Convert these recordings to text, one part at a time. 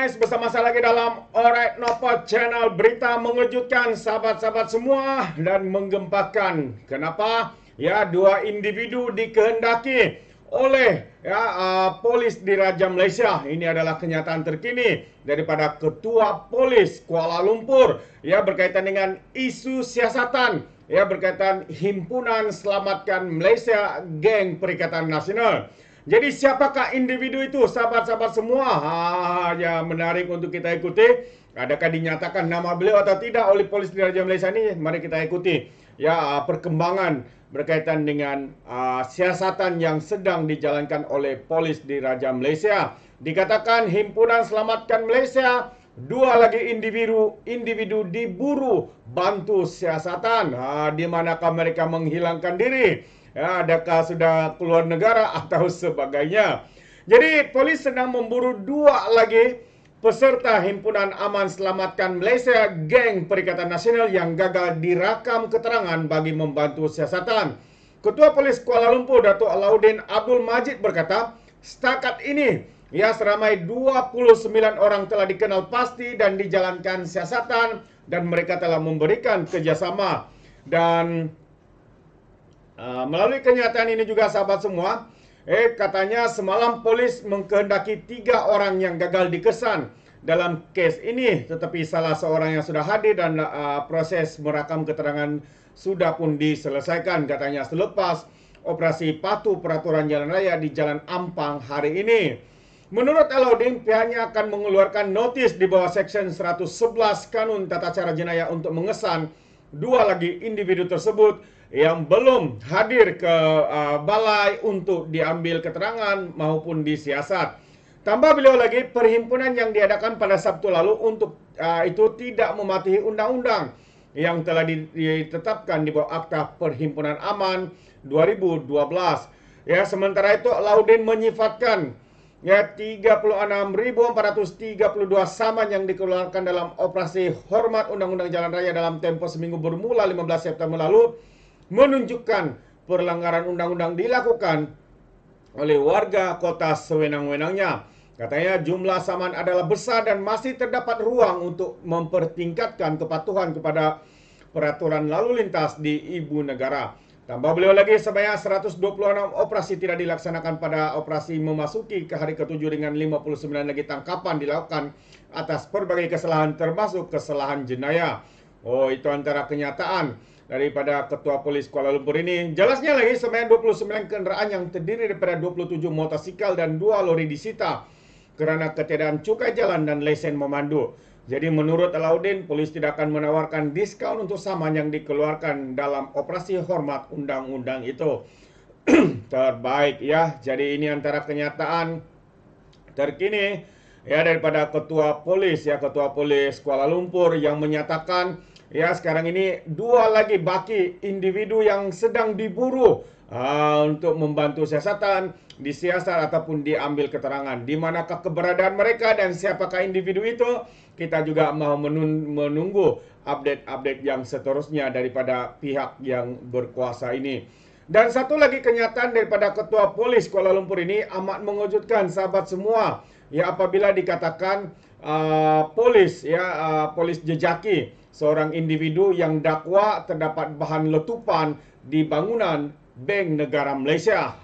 guys, bersama saya lagi dalam Alright Nopo Channel. Berita mengejutkan sahabat-sahabat semua dan menggempakan. Kenapa? Ya, dua individu dikehendaki oleh polis di Raja Malaysia. Ini adalah kenyataan terkini daripada Ketua Polis Kuala Lumpur ya, berkaitan dengan isu siasatan ya, berkaitan Himpunan Selamatkan Malaysia Geng Perikatan Nasional. Jadi siapakah individu itu, sahabat-sahabat semua? Ya menarik untuk kita ikuti. Adakah dinyatakan nama beliau atau tidak oleh polis di Raja Malaysia ini? Mari kita ikuti ya perkembangan berkaitan dengan siasatan yang sedang dijalankan oleh polis di Raja Malaysia. Dikatakan Himpunan Selamatkan Malaysia, dua lagi individu diburu bantu siasatan. Di manakah mereka menghilangkan diri? Ya, adakah sudah keluar negara atau sebagainya. Jadi polis sedang memburu dua lagi peserta Himpunan Aman Selamatkan Malaysia Geng Perikatan Nasional yang gagal dirakam keterangan bagi membantu siasatan. Ketua Polis Kuala Lumpur Datuk Alauddin Abdul Majid berkata, setakat ini ya seramai 29 orang telah dikenal pasti dan dijalankan siasatan dan mereka telah memberikan kerjasama. Dan melalui kenyataan ini juga sahabat semua, katanya semalam polis mengkehendaki 3 orang yang gagal dikesan dalam kes ini, tetapi salah seorang yang sudah hadir dan proses merakam keterangan sudah pun diselesaikan, katanya selepas operasi patuh peraturan jalan raya di Jalan Ampang hari ini. Menurut Alauddin, pihaknya akan mengeluarkan notis di bawah Seksyen 111 Kanun Tata Cara Jenayah untuk mengesan dua lagi individu tersebut yang belum hadir ke balai untuk diambil keterangan maupun disiasat. Tambah beliau lagi, perhimpunan yang diadakan pada Sabtu lalu untuk itu tidak mematuhi undang-undang yang telah ditetapkan di bawah Akta Perhimpunan Aman 2012. Ya, sementara itu Alauddin menyifatkan ya 36.432 saman yang dikeluarkan dalam operasi hormat Undang-Undang Jalan Raya dalam tempoh seminggu bermula 15 September lalu menunjukkan pelanggaran undang-undang dilakukan oleh warga kota sewenang-wenangnya. Katanya jumlah saman adalah besar dan masih terdapat ruang untuk mempertingkatkan kepatuhan kepada peraturan lalu lintas di ibu negara. Tambah beliau lagi, sebanyak 126 operasi tidak dilaksanakan pada operasi memasuki ke hari ke-7 dengan 59 lagi tangkapan dilakukan atas berbagai kesalahan termasuk kesalahan jenayah. Oh, itu antara kenyataan daripada Ketua Polis Kuala Lumpur ini. Jelasnya lagi, sebanyak 29 kenderaan yang terdiri daripada 27 motosikal dan 2 lori disita kerana ketiadaan cukai jalan dan lesen memandu. Jadi menurut Alauddin, polis tidak akan menawarkan diskaun untuk saman yang dikeluarkan dalam operasi hormat undang-undang itu. Terbaik ya. Jadi ini antara kenyataan terkini ya daripada Ketua Polis Kuala Lumpur yang menyatakan ya sekarang ini dua lagi baki individu yang sedang diburu untuk membantu siasatan, disiasat ataupun diambil keterangan. Di manakah keberadaan mereka dan siapakah individu itu? Kita juga mau menunggu update-update yang seterusnya daripada pihak yang berkuasa ini. Dan satu lagi kenyataan daripada Ketua Polis Kuala Lumpur ini amat mengejutkan sahabat semua. Ya, apabila dikatakan polis jejaki seorang individu yang dakwa terdapat bahan letupan di bangunan Bank Negara Malaysia.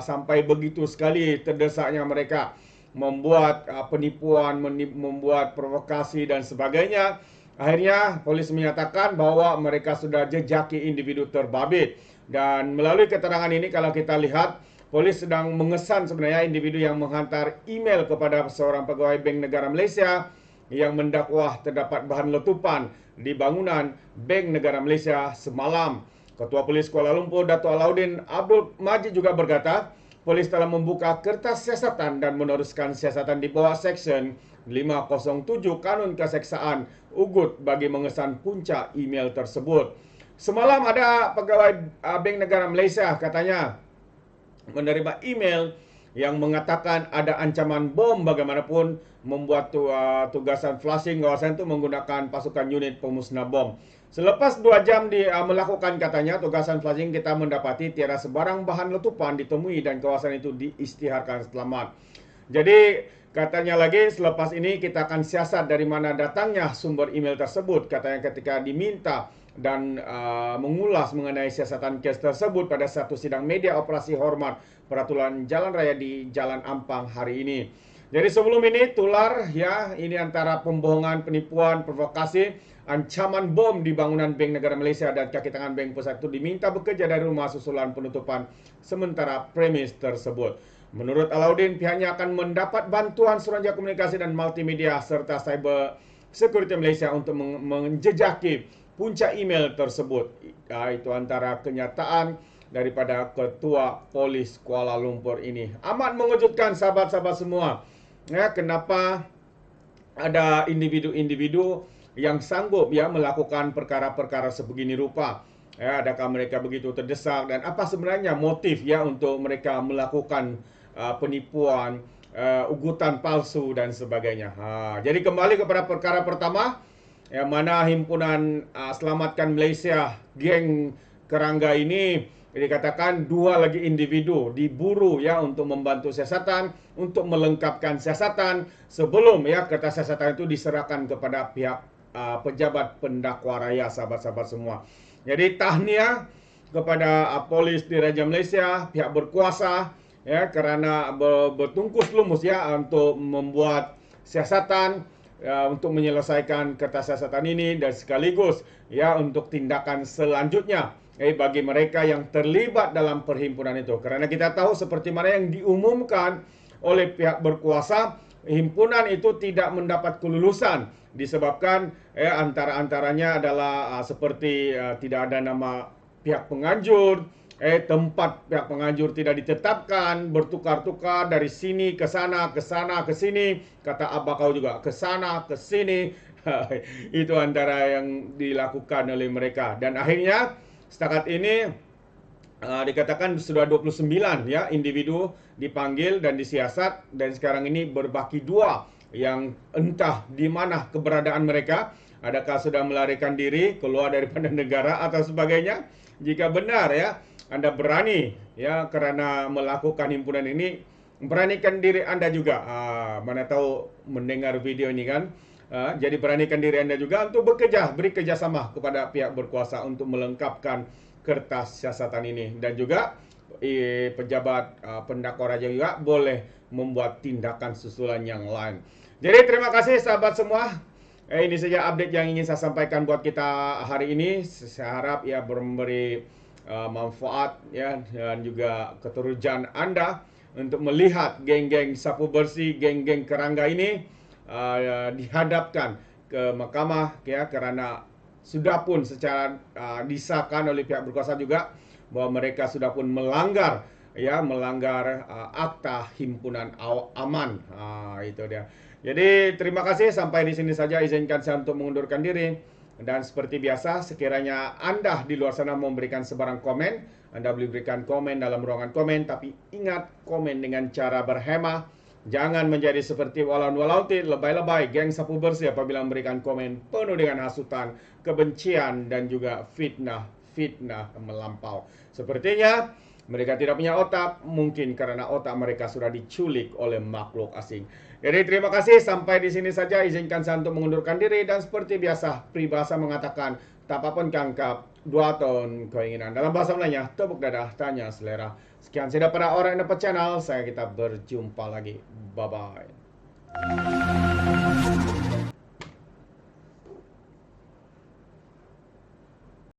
Sampai begitu sekali terdesaknya mereka membuat penipuan, membuat provokasi dan sebagainya. Akhirnya polis menyatakan bahwa mereka sudah jejaki individu terbabit. Dan melalui keterangan ini kalau kita lihat, polis sedang mengesan sebenarnya individu yang menghantar email kepada seorang pegawai Bank Negara Malaysia yang mendakwah terdapat bahan letupan di bangunan Bank Negara Malaysia semalam. Ketua Polis Kuala Lumpur Datuk Alauddin Abdul Majid juga berkata, polis telah membuka kertas siasatan dan meneruskan siasatan di bawah Seksyen 507 Kanun Keseksaan Ugut bagi mengesan punca email tersebut. Semalam ada pegawai Bank Negara Malaysia katanya menerima email yang mengatakan ada ancaman bom bagaimanapun membuat tugasan flushing kawasan itu menggunakan pasukan unit pemusnah bom. Selepas 2 jam melakukan katanya tugasan flushing, kita mendapati tiada sebarang bahan letupan ditemui dan kawasan itu diisytiharkan selamat. Jadi katanya lagi selepas ini kita akan siasat dari mana datangnya sumber email tersebut. Katanya ketika diminta dan mengulas mengenai siasatan kes tersebut pada satu sidang media operasi hormat peraturan jalan raya di Jalan Ampang hari ini. Jadi sebelum ini tular ya, ini antara pembohongan, penipuan, provokasi, ancaman bom di bangunan Bank Negara Malaysia dan kaki tangan Bank Pusat itu diminta bekerja dari rumah susulan penutupan sementara premis tersebut. Menurut Alauddin, pihaknya akan mendapat bantuan Suruhanjaya Komunikasi dan Multimedia serta Cyber Security Malaysia untuk menjejaki puncak email tersebut. Itu antara kenyataan daripada Ketua Polis Kuala Lumpur ini. Amat mengejutkan sahabat-sahabat semua. Ya, kenapa ada individu-individu yang sanggup ya melakukan perkara-perkara sebegini rupa? Ya, adakah mereka begitu terdesak dan apa sebenarnya motif ya untuk mereka melakukan penipuan, ugutan palsu dan sebagainya. Jadi kembali kepada perkara pertama, yang mana himpunan Selamatkan Malaysia, geng kerangga ini dikatakan dua lagi individu diburu ya untuk membantu siasatan, untuk melengkapkan siasatan sebelum ya kertas siasatan itu diserahkan kepada pihak pejabat pendakwa raya, sahabat-sahabat semua. Jadi tahniah kepada polis di Raja Malaysia, pihak berkuasa ya kerana bertungkus lumus ya untuk membuat siasatan untuk menyelesaikan kertas siasatan ini dan sekaligus ya untuk tindakan selanjutnya bagi mereka yang terlibat dalam perhimpunan itu. Kerana kita tahu seperti mana yang diumumkan oleh pihak berkuasa, himpunan itu tidak mendapat kelulusan disebabkan antara-antaranya adalah seperti tidak ada nama pihak penganjur, tempat pihak penganjur tidak ditetapkan, bertukar-tukar dari sini ke sana, ke sana, ke sini. Kata abah kau juga, ke sana, ke sini. Itu antara yang dilakukan oleh mereka. Dan akhirnya setakat ini dikatakan sudah 29 ya individu dipanggil dan disiasat, dan sekarang ini berbaki 2 yang entah di mana keberadaan mereka. Adakah sudah melarikan diri keluar daripada negara atau sebagainya? Jika benar ya Anda berani ya kerana melakukan himpunan ini, beranikan diri Anda juga. Mana tahu mendengar video ini kan. Jadi beranikan diri Anda juga untuk beri kerjasama kepada pihak berkuasa untuk melengkapkan kertas siasatan ini. Dan juga pejabat pendakwa raja juga boleh membuat tindakan susulan yang lain. Jadi terima kasih sahabat semua. Ini saja update yang ingin saya sampaikan buat kita hari ini. Saya harap ya memberi manfaat ya dan juga keterujan Anda untuk melihat geng-geng sapu bersih, geng-geng kerangga ini dihadapkan ke mahkamah ya kerana sudah pun secara disahkan oleh pihak berkuasa juga bahwa mereka sudah pun melanggar akta himpunan aman. Itu dia. Jadi terima kasih, sampai di sini saja izinkan saya untuk mengundurkan diri. Dan seperti biasa, sekiranya Anda di luar sana memberikan sebarang komen, Anda boleh berikan komen dalam ruangan komen, tapi ingat komen dengan cara berhemah. Jangan menjadi seperti walau-walautit, lebay-lebay, geng sapu bersih apabila memberikan komen penuh dengan hasutan, kebencian dan juga fitnah melampau. Sepertinya mereka tidak punya otak, mungkin karena otak mereka sudah diculik oleh makhluk asing. Jadi terima kasih, sampai di sini saja izinkan saya untuk mengundurkan diri. Dan seperti biasa, peribahasa mengatakan tak apapun kangkap, 2 tahun keinginan. Dalam bahasa Melayanya, tepuk dadah, tanya selera. Sekian saya daripada Orang Dapat Channel. Kita berjumpa lagi. Bye-bye.